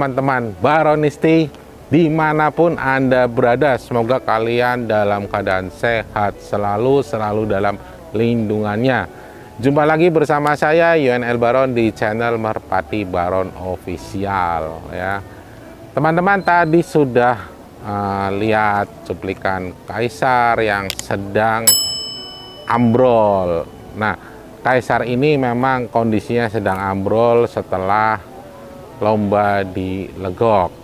teman-teman baronisti dimanapun Anda berada. Semoga kalian dalam keadaan sehat selalu dalam lindungannya. Jumpa lagi bersama saya YNL Baron di channel Merpati Baron Official ya. Teman-teman tadi sudah lihat cuplikan kaisar yang sedang ambrol. Nah, kaisar ini memang kondisinya sedang ambrol setelah lomba di Legok.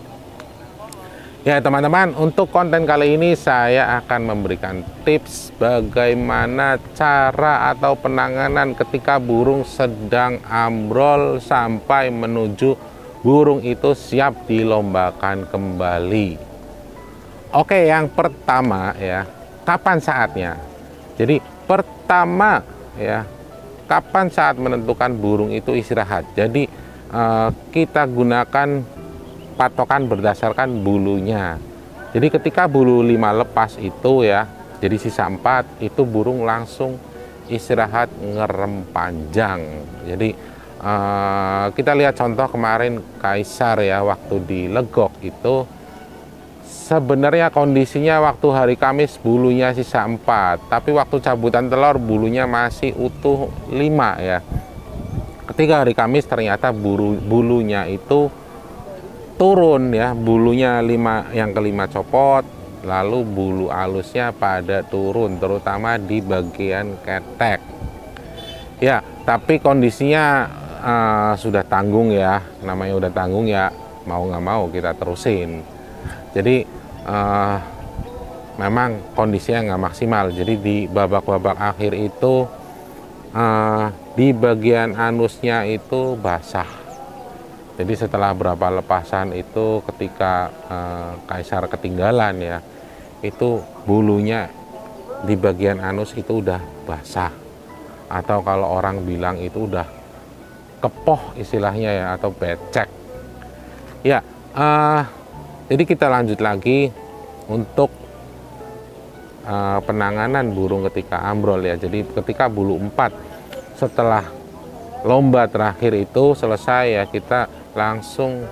Ya teman-teman, untuk konten kali ini saya akan memberikan tips bagaimana cara atau penanganan ketika burung sedang ambrol sampai menuju burung itu siap dilombakan kembali. Oke, yang pertama ya, kapan saatnya? Jadi pertama ya, kapan saat menentukan burung itu istirahat? Jadi kita gunakan patokan berdasarkan bulunya. Jadi ketika bulu 5 lepas itu ya, jadi sisa 4 itu burung langsung istirahat ngerem panjang. Jadi kita lihat contoh kemarin kaisar ya, waktu di Legok itu sebenarnya kondisinya waktu hari Kamis bulunya sisa 4, tapi waktu cabutan telur bulunya masih utuh 5 ya. Ketika hari Kamis ternyata bulunya itu turun ya, bulunya 5, yang kelima copot, lalu bulu alusnya pada turun, terutama di bagian ketek ya. Tapi kondisinya sudah tanggung ya, namanya udah tanggung ya, mau nggak mau kita terusin. Jadi memang kondisinya nggak maksimal. Jadi di babak-babak akhir itu di bagian anusnya itu basah. Jadi setelah berapa lepasan itu ketika kaisar ketinggalan ya, itu bulunya di bagian anus itu udah basah, atau kalau orang bilang itu udah kepoh istilahnya ya, atau becek ya. Jadi kita lanjut lagi untuk penanganan burung ketika ambrol ya. Jadi ketika bulu 4 setelah lomba terakhir itu selesai ya, kita langsung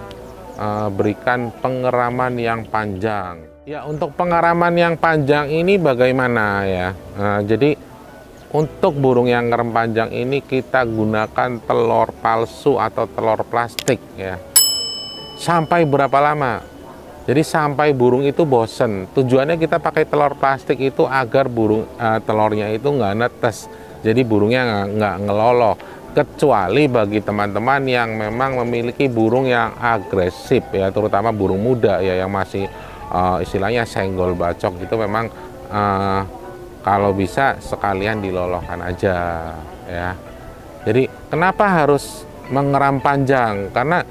berikan pengeraman yang panjang ya. Untuk pengeraman yang panjang ini bagaimana ya? Jadi untuk burung yang ngerem panjang ini kita gunakan telur palsu atau telur plastik ya. Sampai berapa lama? Jadi sampai burung itu bosen. Tujuannya kita pakai telur plastik itu agar burung telurnya itu nggak netes, jadi burungnya nggak ngeloloh. Kecuali bagi teman-teman yang memang memiliki burung yang agresif ya, terutama burung muda ya, yang masih istilahnya senggol bacok itu, memang kalau bisa sekalian dilolokan aja ya. Jadi kenapa harus mengeram panjang? Karena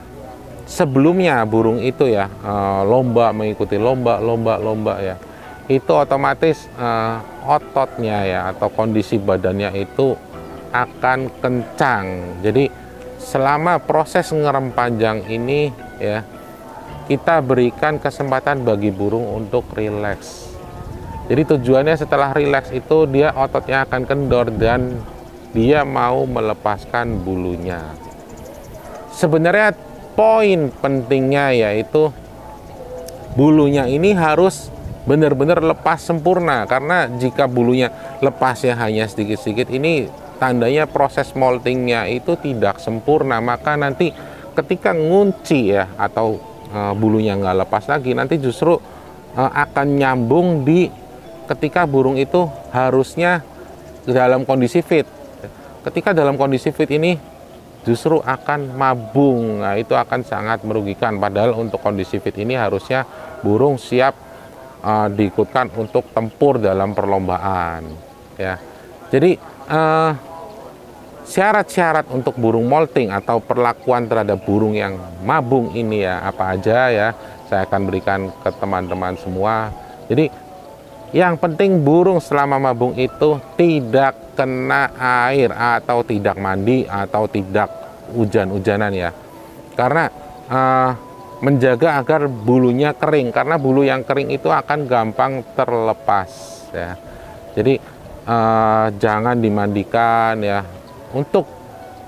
sebelumnya burung itu ya lomba, mengikuti lomba ya, itu otomatis ototnya ya atau kondisi badannya itu akan kencang. Jadi selama proses ngerem panjang ini ya, kita berikan kesempatan bagi burung untuk rileks. Jadi tujuannya setelah rileks itu dia ototnya akan kendor dan dia mau melepaskan bulunya. Sebenarnya poin pentingnya yaitu bulunya ini harus benar-benar lepas sempurna, karena jika bulunya lepasnya hanya sedikit-sedikit, ini tandanya proses moltingnya itu tidak sempurna. Maka nanti ketika ngunci ya, atau bulunya nggak lepas lagi, nanti justru akan nyambung di ketika burung itu harusnya dalam kondisi fit. Ketika dalam kondisi fit ini justru akan mabung. Nah, itu akan sangat merugikan. Padahal untuk kondisi fit ini harusnya burung siap diikutkan untuk tempur dalam perlombaan ya. Jadi syarat-syarat untuk burung molting atau perlakuan terhadap burung yang mabung ini ya apa aja ya, saya akan berikan ke teman-teman semua. Jadi yang penting burung selama mabung itu tidak kena air, atau tidak mandi, atau tidak hujan-hujanan ya. Karena menjaga agar bulunya kering, karena bulu yang kering itu akan gampang terlepas ya. Jadi jangan dimandikan ya. Untuk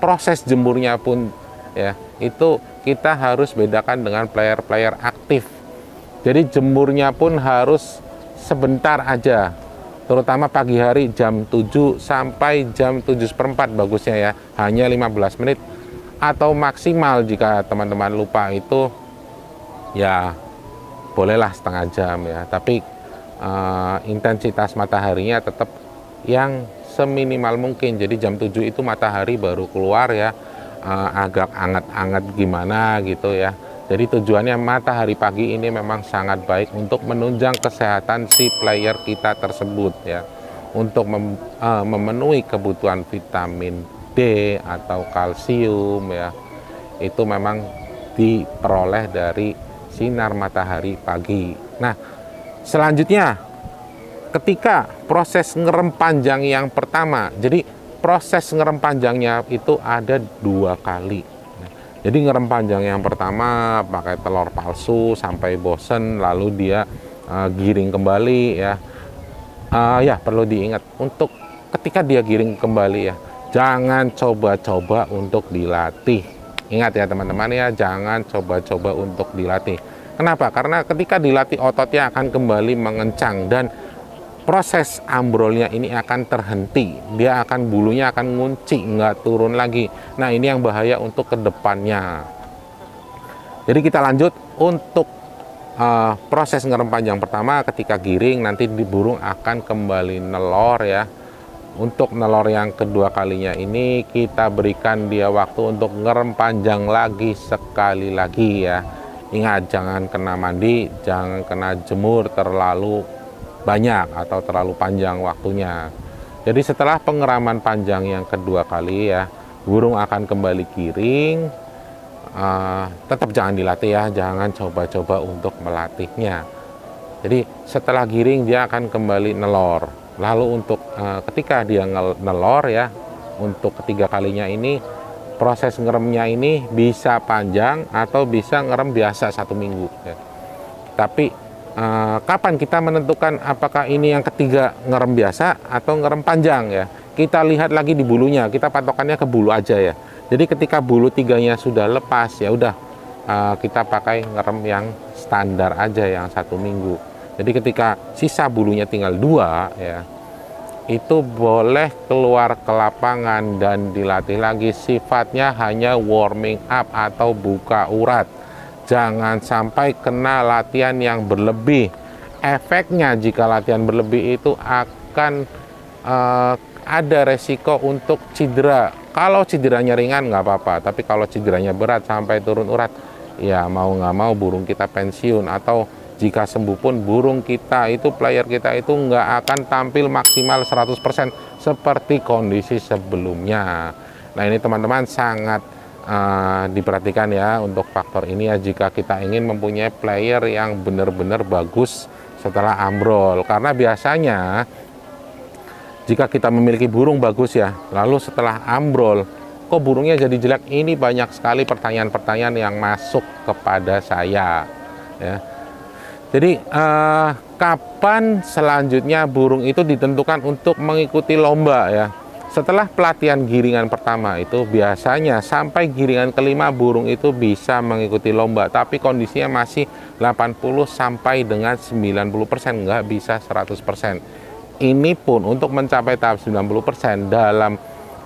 proses jemurnya pun ya, itu kita harus bedakan dengan player-player aktif. Jadi jemurnya pun harus sebentar aja, terutama pagi hari jam 7 sampai jam 7:15 bagusnya ya, hanya 15 menit, atau maksimal jika teman-teman lupa itu ya bolehlah setengah jam ya, tapi intensitas mataharinya tetap yang seminimal mungkin. Jadi jam 7 itu matahari baru keluar ya, agak anget-anget gimana gitu ya. Jadi tujuannya matahari pagi ini memang sangat baik untuk menunjang kesehatan si player kita tersebut ya, untuk memenuhi kebutuhan vitamin D atau kalsium ya, itu memang diperoleh dari sinar matahari pagi. Nah, selanjutnya ketika proses ngerem panjang yang pertama, jadi proses ngerem panjangnya itu ada 2 kali. Jadi ngerem panjang yang pertama pakai telur palsu sampai bosen, lalu dia giring kembali ya. Ya perlu diingat, untuk ketika dia giring kembali ya, jangan coba-coba untuk dilatih. Ingat ya teman-teman ya, jangan coba-coba untuk dilatih. Kenapa? Karena ketika dilatih ototnya akan kembali mengencang dan proses ambrolnya ini akan terhenti, dia akan bulunya akan ngunci, nggak turun lagi. Nah ini yang bahaya untuk kedepannya. Jadi kita lanjut untuk proses ngerem panjang pertama. Ketika giring nanti di burung akan kembali nelor ya. Untuk nelor yang kedua kalinya ini kita berikan dia waktu untuk ngerem panjang lagi sekali lagi ya. Ingat, jangan kena mandi, jangan kena jemur terlalu banyak atau terlalu panjang waktunya. Jadi setelah pengeraman panjang yang kedua kali ya, burung akan kembali giring. Tetap jangan dilatih ya, jangan coba-coba untuk melatihnya. Jadi setelah giring dia akan kembali nelor. Lalu untuk ketika dia nelor ya, untuk ketiga kalinya ini proses ngeremnya ini bisa panjang atau bisa ngerem biasa 1 minggu ya. Tapi kapan kita menentukan apakah ini yang ketiga ngerem biasa atau ngerem panjang ya? Kita lihat lagi di bulunya, kita patokannya ke bulu aja ya. Jadi ketika bulu 3-nya sudah lepas ya udah, kita pakai ngerem yang standar aja yang 1 minggu. Jadi ketika sisa bulunya tinggal 2 ya, itu boleh keluar ke lapangan dan dilatih lagi. Sifatnya hanya warming up atau buka urat. Jangan sampai kena latihan yang berlebih. Efeknya jika latihan berlebih itu akan ada resiko untuk cedera. Kalau cederanya ringan nggak apa-apa, tapi kalau cederanya berat sampai turun urat, ya mau nggak mau burung kita pensiun. Atau jika sembuh pun burung kita itu, player kita itu nggak akan tampil maksimal 100% seperti kondisi sebelumnya. Nah ini teman-teman sangat diperhatikan ya untuk faktor ini ya, jika kita ingin mempunyai player yang benar-benar bagus setelah ambrol. Karena biasanya jika kita memiliki burung bagus ya, lalu setelah ambrol kok burungnya jadi jelek, ini banyak sekali pertanyaan-pertanyaan yang masuk kepada saya ya. Jadi kapan selanjutnya burung itu ditentukan untuk mengikuti lomba ya? Setelah pelatihan giringan pertama itu biasanya sampai giringan kelima burung itu bisa mengikuti lomba, tapi kondisinya masih 80 sampai dengan 90%, nggak bisa 100%. Ini pun untuk mencapai tahap 90% dalam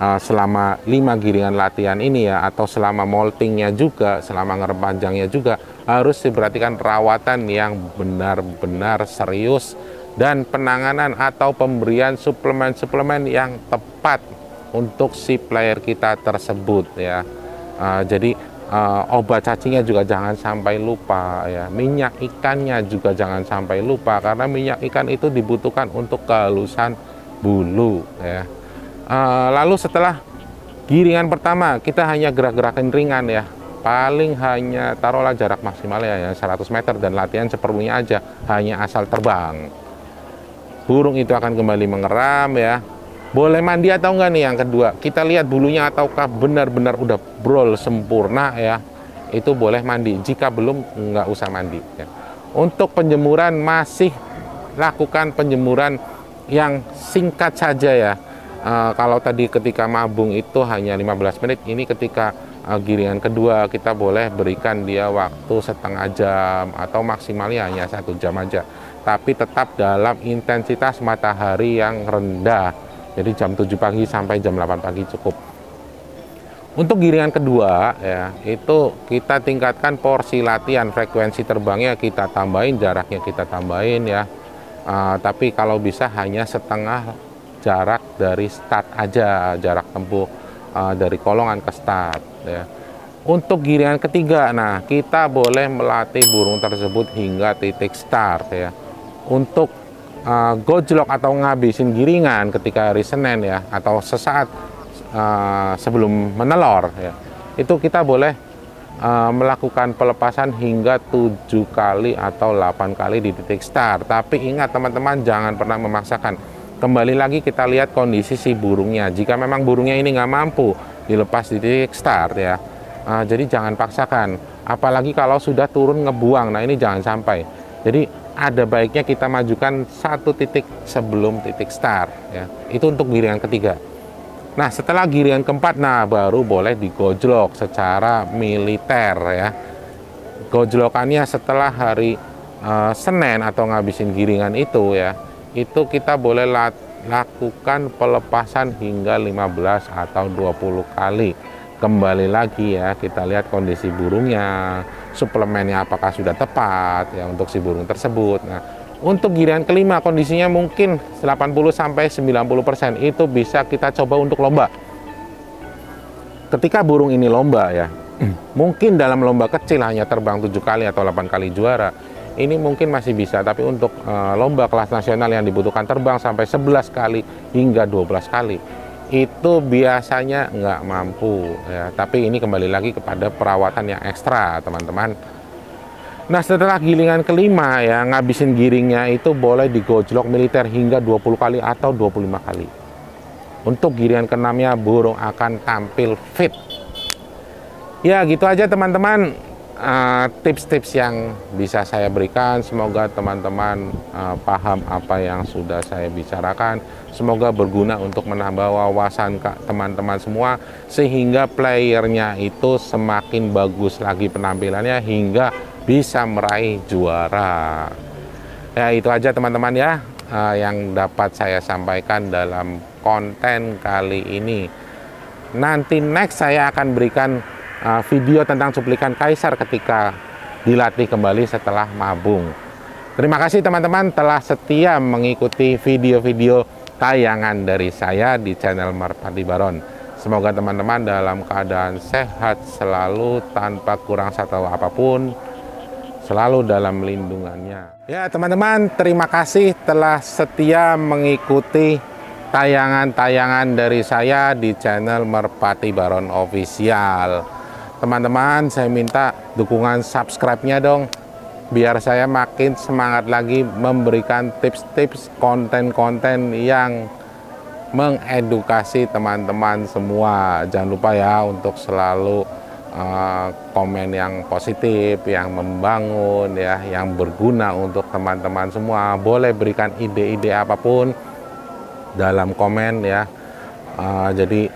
selama 5 giringan latihan ini ya, atau selama moltingnya juga, selama ngerem panjangnya juga, harus diperhatikan perawatan yang benar-benar serius dan penanganan atau pemberian suplemen-suplemen yang tepat untuk si player kita tersebut ya. Jadi obat cacingnya juga jangan sampai lupa ya. Minyak ikannya juga jangan sampai lupa, karena minyak ikan itu dibutuhkan untuk kehalusan bulu ya. Lalu setelah giringan pertama kita hanya gerak-gerakin ringan ya, paling hanya taruhlah jarak maksimalnya ya 100 meter dan latihan seperlunya aja, hanya asal terbang. Burung itu akan kembali mengeram ya. Boleh mandi atau enggak nih yang kedua, kita lihat bulunya ataukah benar-benar udah brol sempurna ya, itu boleh mandi. Jika belum, nggak usah mandi ya. Untuk penjemuran masih lakukan penjemuran yang singkat saja ya. Kalau tadi ketika mabung itu hanya 15 menit, ini ketika giringan kedua kita boleh berikan dia waktu setengah jam atau maksimalnya hanya 1 jam aja, tapi tetap dalam intensitas matahari yang rendah, jadi jam 7 pagi sampai jam 8 pagi cukup. Untuk giringan kedua ya, itu kita tingkatkan porsi latihan, frekuensi terbangnya kita tambahin, jaraknya kita tambahin ya. Tapi kalau bisa hanya setengah jarak dari start aja, jarak tempuh dari kolongan ke start ya. Untuk giringan ketiga, nah kita boleh melatih burung tersebut hingga titik start ya. Untuk gojlok atau ngabisin giringan ketika hari Senin ya, atau sesaat sebelum menelor ya, itu kita boleh melakukan pelepasan hingga 7 kali atau 8 kali di titik start. Tapi ingat teman-teman, jangan pernah memaksakan. Kembali lagi kita lihat kondisi si burungnya. Jika memang burungnya ini nggak mampu dilepas di titik start ya, jadi jangan paksakan. Apalagi kalau sudah turun ngebuang, nah ini jangan sampai. Jadi ada baiknya kita majukan 1 titik sebelum titik start ya. Itu untuk giringan ketiga. Nah setelah giringan keempat, nah baru boleh digojlok secara militer ya. Gojlokannya setelah hari Senin atau ngabisin giringan itu ya, itu kita boleh lakukan pelepasan hingga 15 atau 20 kali. Kembali lagi ya, kita lihat kondisi burungnya, suplemennya apakah sudah tepat ya untuk si burung tersebut. Nah, untuk giringan kelima kondisinya mungkin 80-90% itu bisa kita coba untuk lomba. Ketika burung ini lomba ya, mungkin dalam lomba kecil hanya terbang 7 kali atau 8 kali juara, ini mungkin masih bisa. Tapi untuk lomba kelas nasional yang dibutuhkan terbang sampai 11 kali hingga 12 kali, itu biasanya nggak mampu ya. Tapi ini kembali lagi kepada perawatan yang ekstra teman-teman. Nah setelah giringan kelima ya, ngabisin giringnya itu boleh digojlok militer hingga 20 kali atau 25 kali. Untuk giringan keenamnya burung akan tampil fit. Ya gitu aja teman-teman, tips-tips yang bisa saya berikan. Semoga teman-teman paham apa yang sudah saya bicarakan. Semoga berguna untuk menambah wawasan teman-teman semua, sehingga playernya itu semakin bagus lagi penampilannya hingga bisa meraih juara. Ya itu aja teman-teman ya, yang dapat saya sampaikan dalam konten kali ini. Nanti next saya akan berikan video tentang cuplikan kaisar ketika dilatih kembali setelah mabung. Terima kasih teman-teman telah setia mengikuti video-video tayangan dari saya di channel Merpati Baron. Semoga teman-teman dalam keadaan sehat selalu tanpa kurang satu apapun, selalu dalam lindungannya. Ya teman-teman, terima kasih telah setia mengikuti tayangan-tayangan dari saya di channel Merpati Baron Official. Teman-teman, saya minta dukungan subscribe-nya dong, biar saya makin semangat lagi memberikan tips-tips konten-konten yang mengedukasi teman-teman semua. Jangan lupa ya untuk selalu komen yang positif, yang membangun ya, yang berguna untuk teman-teman semua. Boleh berikan ide-ide apapun dalam komen ya. Jadi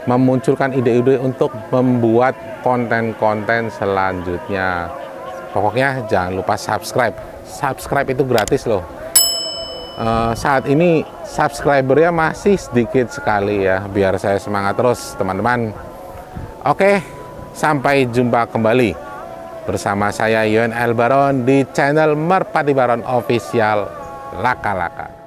memunculkan ide-ide untuk membuat konten-konten selanjutnya. Pokoknya jangan lupa subscribe. Subscribe itu gratis loh. Saat ini subscribernya masih sedikit sekali ya, biar saya semangat terus teman-teman. Oke, sampai jumpa kembali bersama saya Yon El Baron di channel Merpati Baron Official. Laka-laka.